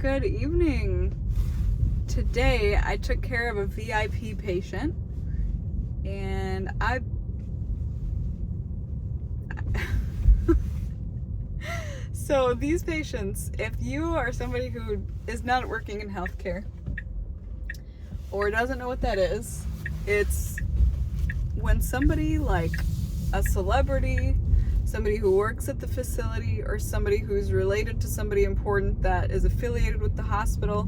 Good evening. Today I took care of a VIP patient, and so these patients, if you are somebody who is not working in healthcare or doesn't know what that is, it's when somebody like a celebrity, somebody who works at the facility, or somebody who's related to somebody important that is affiliated with the hospital,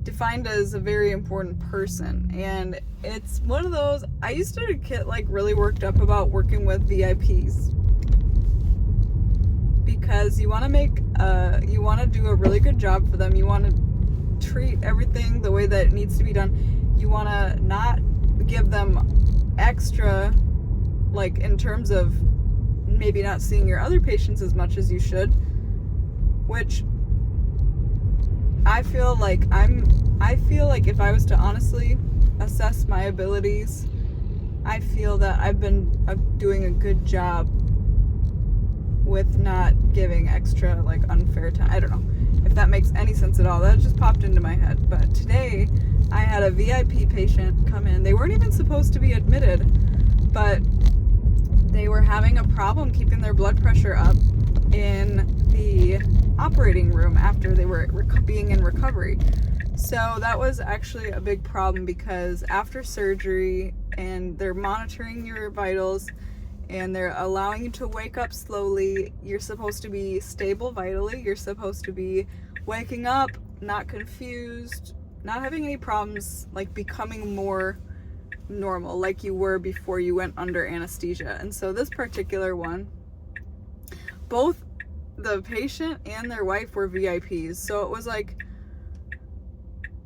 defined as a very important person. And it's one of those, I used to get like really worked up about working with VIPs because you want to do a really good job for them. You want to treat everything the way that it needs to be done. You want to not give them extra, like in terms of maybe not seeing your other patients as much as you should, which I feel like if I was to honestly assess my abilities, I feel that I've been doing a good job with not giving extra like unfair time. I don't know if that makes any sense at all. That just popped into my head. But today I had a VIP patient come in. They weren't even supposed to be admitted, but they were having a problem keeping their blood pressure up in the operating room after they were being in recovery. So that was actually a big problem, because after surgery and they're monitoring your vitals and they're allowing you to wake up slowly, you're supposed to be stable vitally, you're supposed to be waking up, not confused, not having any problems, like becoming more normal like you were before you went under anesthesia. And so this particular one, both the patient and their wife were VIPs, so it was like,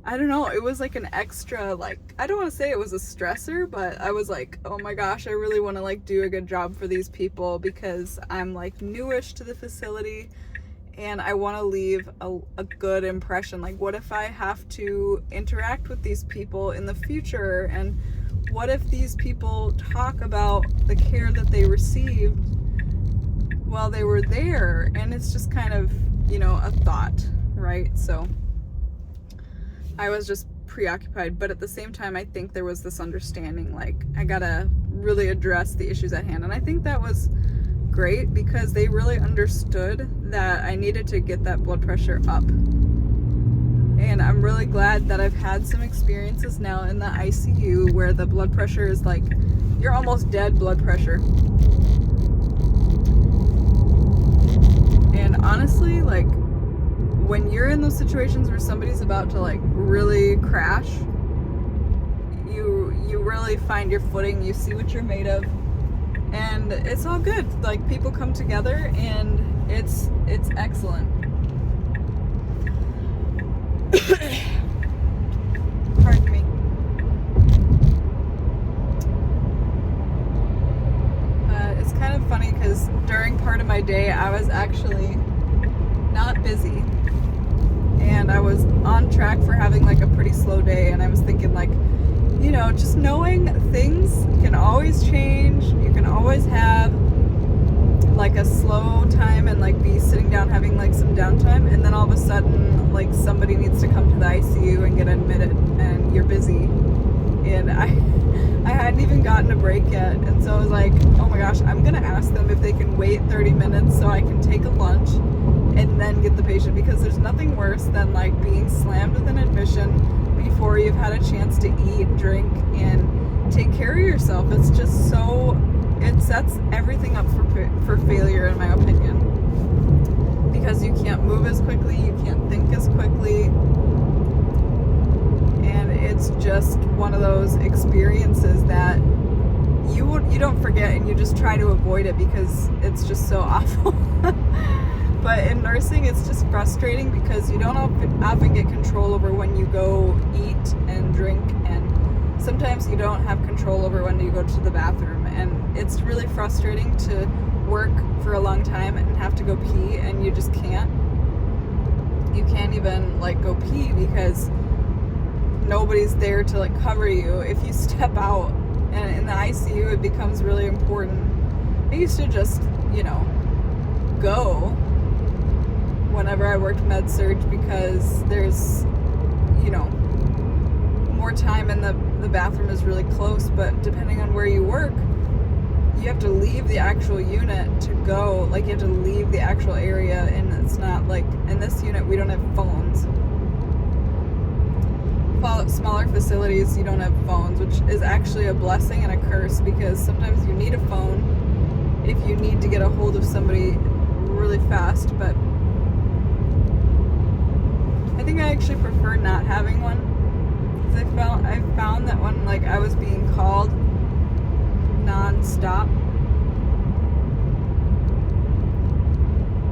I don't know, it was like an extra, like, I don't want to say it was a stressor, but I was like, oh my gosh, I really want to like do a good job for these people, because I'm like newish to the facility and I want to leave a good impression. Like, what if I have to interact with these people in the future, and what if these people talk about the care that they received while they were there? And it's just kind of, a thought, right? So I was just preoccupied, but at the same time, I think there was this understanding, like, I gotta really address the issues at hand. And I think that was great, because they really understood that I needed to get that blood pressure up. And I'm really glad that I've had some experiences now in the ICU where the blood pressure is like, you're almost dead blood pressure. And honestly, like, when you're in those situations where somebody's about to like really crash, you really find your footing, you see what you're made of, and it's all good. Like, people come together and it's excellent. Pardon me. It's kind of funny because during part of my day I was actually not busy, and I was on track for having like a pretty slow day, and I was thinking like, just knowing things can always change. You can always have like a slow time and like be sitting down having like some downtime, and then all of a sudden like somebody needs to come to the ICU and get admitted and you're busy, and I hadn't even gotten a break yet. And so I was like, oh my gosh, I'm gonna ask them if they can wait 30 minutes so I can take a lunch and then get the patient, because there's nothing worse than like being slammed with an admission before you've had a chance to eat, drink, and take care of yourself. It's just so, it sets everything up for failure, in my opinion, because you can't move as quickly, you can't think as quickly, and it's just one of those experiences that you don't forget, and you just try to avoid it because it's just so awful. But in nursing, it's just frustrating because you don't often get control over when you go eat and drink, and sometimes you don't have control over when you go to the bathroom, and it's really frustrating to work for a long time and have to go pee, and you just can't. You can't even like go pee because nobody's there to like cover you. If you step out, and in the ICU it becomes really important. I used to just, go when whenever I worked med surg because there's, you know, more time and the bathroom is really close, but depending on where you work, you have to leave the actual unit to go, like you have to leave the actual area, and it's not like, in this unit we don't have phones. Smaller facilities, you don't have phones, which is actually a blessing and a curse, because sometimes you need a phone if you need to get a hold of somebody really fast, but I think I actually prefer not having one, because I found that when like I was being called non-stop,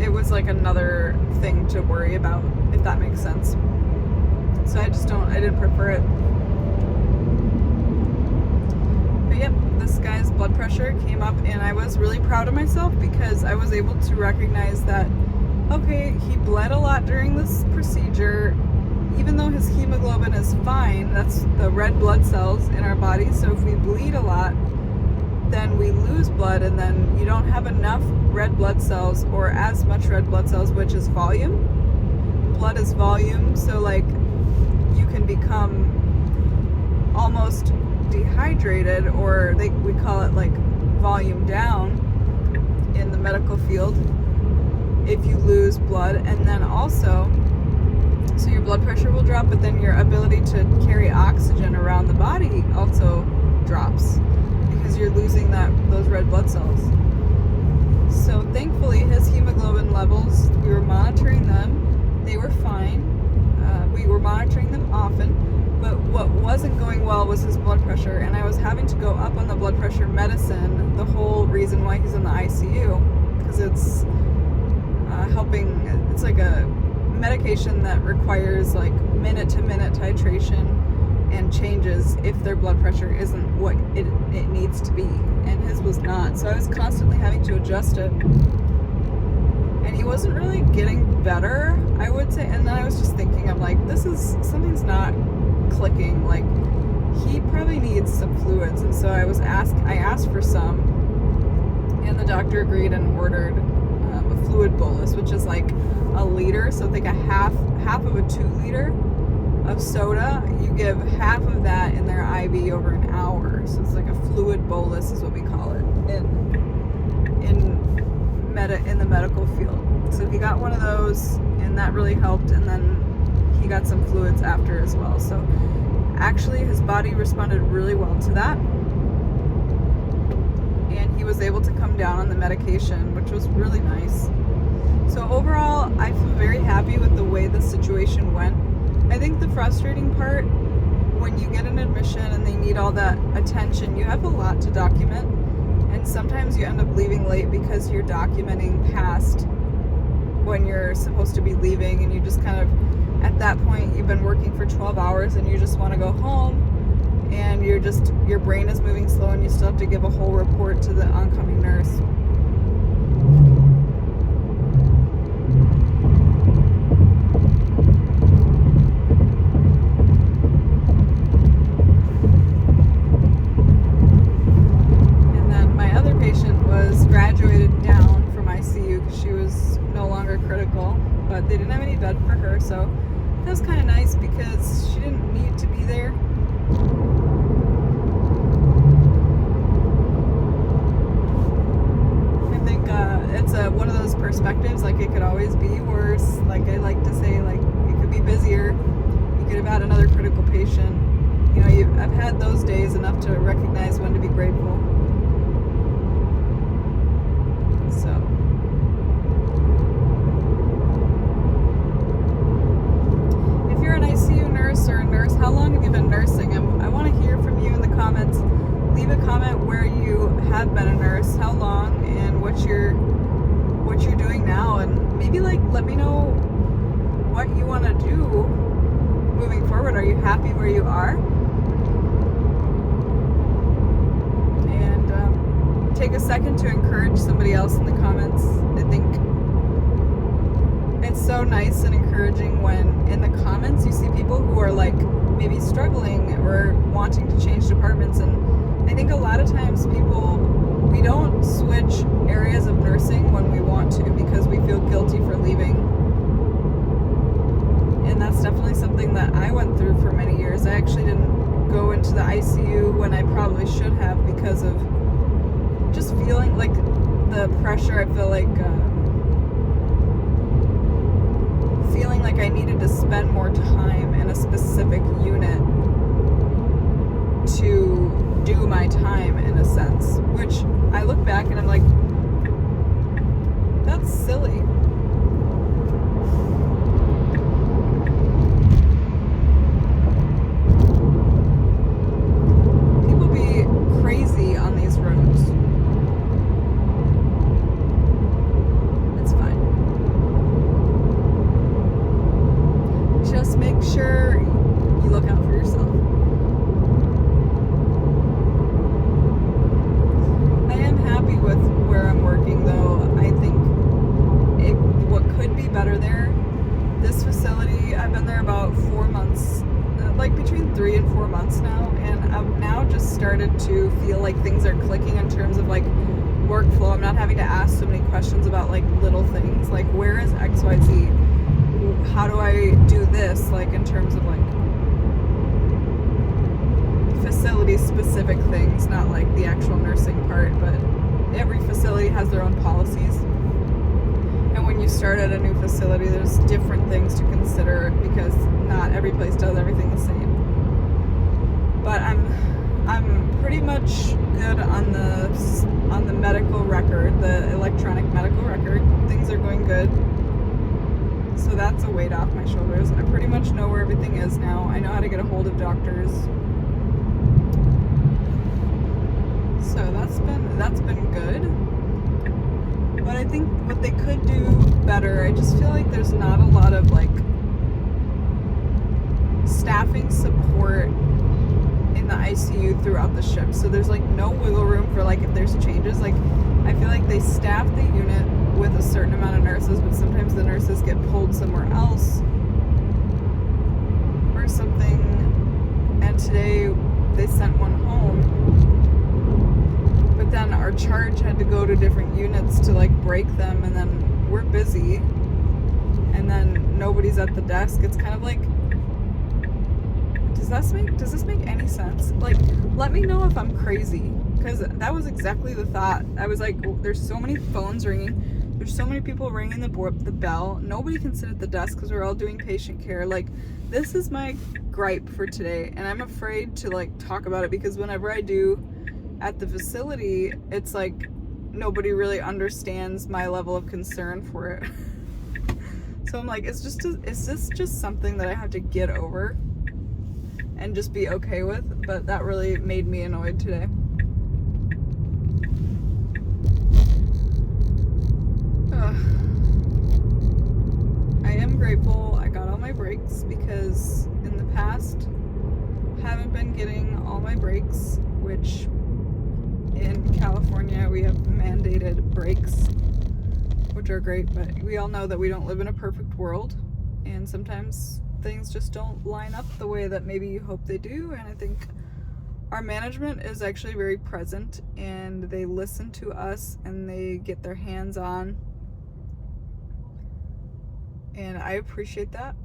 it was like another thing to worry about, if that makes sense. So I didn't prefer it. But yep, this guy's blood pressure came up, and I was really proud of myself because I was able to recognize that, okay, he bled a lot during this procedure. Even though his hemoglobin is fine, that's the red blood cells in our body, so if we bleed a lot, then we lose blood, and then you don't have enough red blood cells, or as much red blood cells, which is volume. Blood is volume, so like you can become almost dehydrated, or we call it like volume down in the medical field if you lose blood. And then also, so your blood pressure will drop, but then your ability to carry oxygen around the body also drops because you're losing those red blood cells. So thankfully his hemoglobin levels, we were monitoring them, they were fine. We were monitoring them often, but what wasn't going well was his blood pressure, and I was having to go up on the blood pressure medicine, the whole reason why he's in the ICU, because it's helping, it's like a medication that requires like minute-to-minute titration and changes if their blood pressure isn't what it needs to be, and his was not, so I was constantly having to adjust it, and he wasn't really getting better, I would say. And then I was just thinking, I'm like, something's not clicking, like he probably needs some fluids. And so I asked for some, and the doctor agreed and ordered a fluid bolus, which is like a liter, so think a half of a 2 liter of soda, you give half of that in their IV over an hour. So it's like a fluid bolus is what we call it in the medical field. So he got one of those, and that really helped, and then he got some fluids after as well. So actually his body responded really well to that, and he was able to come down on the medication, which was really nice. So overall, I feel very happy with the way the situation went. I think the frustrating part, when you get an admission and they need all that attention, you have a lot to document, and sometimes you end up leaving late because you're documenting past when you're supposed to be leaving, and you just kind of, at that point, you've been working for 12 hours and you just want to go home, and your brain is moving slow, and you still have to give a whole report to the oncoming nurse. Graduated down from ICU because she was no longer critical, but they didn't have any bed for her, so that was kind of nice because she didn't need to be there. I think it's one of those perspectives, like it could always be worse. Like I like to say, like it could be busier. You could have had another critical patient. You know, I've had those days enough to recognize when to be grateful. So if you're an ICU nurse or a nurse, how long have you been nursing? I want to hear from you in the comments. Leave a comment where you have been a nurse, how long, and what you're doing now, and maybe like let me know what you want to do moving forward. Are you happy where you are? Take a second to encourage somebody else in the comments. I think it's so nice and encouraging when in the comments you see people who are like maybe struggling or wanting to change departments. And I think a lot of times we don't switch areas of nursing when we want to because we feel guilty for leaving. actually didn't go into the ICU when I probably should have, because of just feeling like the pressure. I feel like feeling like I needed to spend more time in a specific unit to do my time, in a sense, which I look back and I'm like, that's silly. People be crazy on these roads. It's fine. Just make sure you look out for yourself. I am happy with where I'm working, though. I think what could be better there, this facility, I've been there about 4 months, like between 3 and 4 months now, and I've now just started to feel like things are clicking in terms of like workflow. I'm not having to ask so many questions about like little things, like where is XYZ? How do I do this? Like in terms of like facility specific things, not like the actual nursing part, but every facility has their own policies. And when you start at a new facility, there's different things to consider because not every place does everything the same. But I'm pretty much good on the medical record, the electronic medical record. Things are going good. So that's a weight off my shoulders. I pretty much know where everything is now. I know how to get a hold of doctors. So that's been good. But I think what they could do better, I just feel like there's not a lot of like staffing support in the ICU throughout the shift. So there's like no wiggle room for like if there's changes. Like I feel like they staff the unit with a certain amount of nurses, but sometimes the nurses get pulled somewhere else or something. And today they sent one home. But then our charge had to go to different units to like break them, and then we're busy and then nobody's at the desk. It's kind of like, does this make any sense? Like, let me know if I'm crazy, because that was exactly the thought. I was like, there's so many phones ringing, there's so many people ringing the bell, nobody can sit at the desk because we're all doing patient care. Like, this is my gripe for today, and I'm afraid to like talk about it because whenever I do at the facility, it's like nobody really understands my level of concern for it. So I'm like, is this just something that I have to get over and just be okay with? But that really made me annoyed today. I am grateful I got all my breaks, because in the past haven't been getting all my breaks, which in California we have mandated breaks, which are great, but we all know that we don't live in a perfect world, and sometimes things just don't line up the way that maybe you hope they do. And I think our management is actually very present, and they listen to us and they get their hands on, and I appreciate that.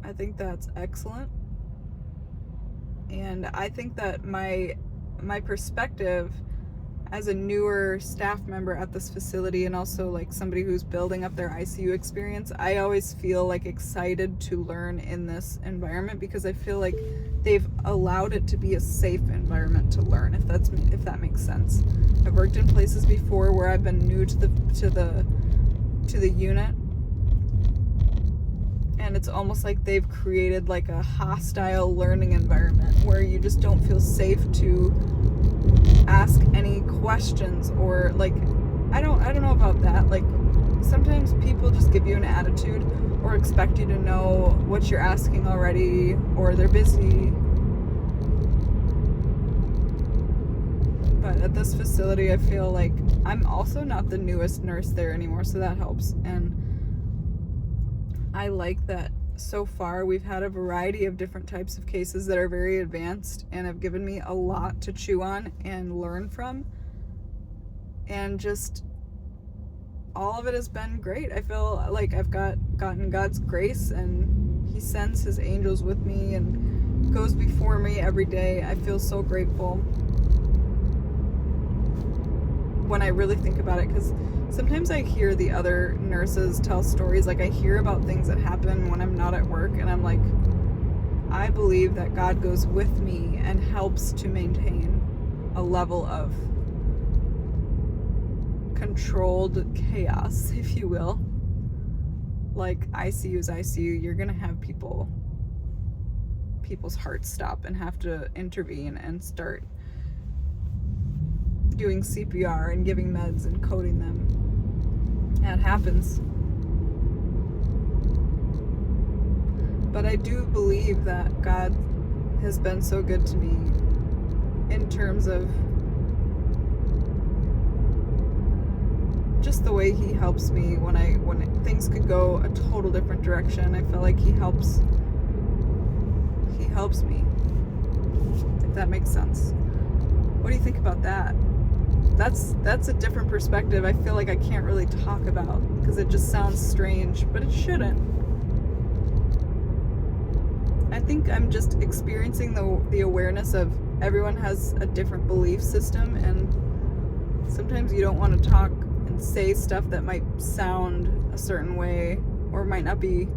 I think that's excellent, and I think that my perspective as a newer staff member at this facility, and also like somebody who's building up their ICU experience, I always feel like excited to learn in this environment, because I feel like they've allowed it to be a safe environment to learn, if that makes sense. I've worked in places before where I've been new to the unit, and it's almost like they've created like a hostile learning environment where you just don't feel safe to ask any questions, or like I don't know about that. Like sometimes people just give you an attitude or expect you to know what you're asking already, or they're busy. But at this facility, I feel like I'm also not the newest nurse there anymore, so that helps. And I like that so far we've had a variety of different types of cases that are very advanced and have given me a lot to chew on and learn from, and just all of it has been great. I feel like I've gotten God's grace, and he sends his angels with me and goes before me every day. I feel so grateful when I really think about it, because sometimes I hear the other nurses tell stories. Like, I hear about things that happen when I'm not at work, and I'm like, I believe that God goes with me and helps to maintain a level of controlled chaos, if you will. Like, ICU is ICU. You're gonna have people's hearts stop and have to intervene and start doing CPR and giving meds and coding them. That happens. But I do believe that God has been so good to me in terms of just the way He helps me when things could go a total different direction. I feel like He helps me, if that makes sense. What do you think about that? That's a different perspective I feel like I can't really talk about because it just sounds strange, but it shouldn't. I think I'm just experiencing the awareness of everyone has a different belief system, and sometimes you don't want to talk and say stuff that might sound a certain way or might not be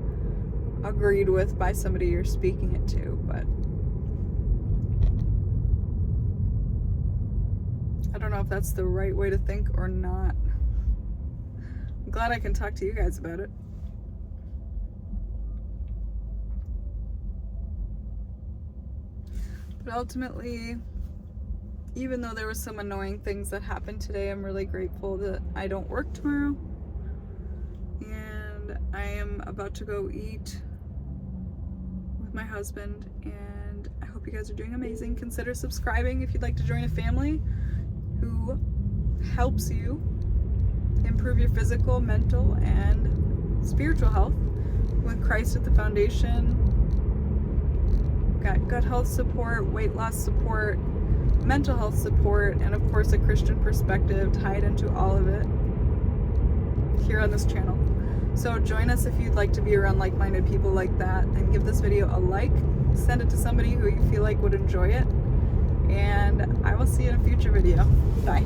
agreed with by somebody you're speaking it to, but I don't know if that's the right way to think or not. I'm glad I can talk to you guys about it. But ultimately, even though there was some annoying things that happened today, I'm really grateful that I don't work tomorrow. And I am about to go eat with my husband, and I hope you guys are doing amazing. Consider subscribing if you'd like to join a family who helps you improve your physical, mental, and spiritual health with Christ at the foundation. Got gut health support, weight loss support, mental health support, and of course a Christian perspective tied into all of it here on this channel. So join us if you'd like to be around like-minded people like that, and give this video a like, send it to somebody who you feel like would enjoy it, and I will see you in a future video. Bye.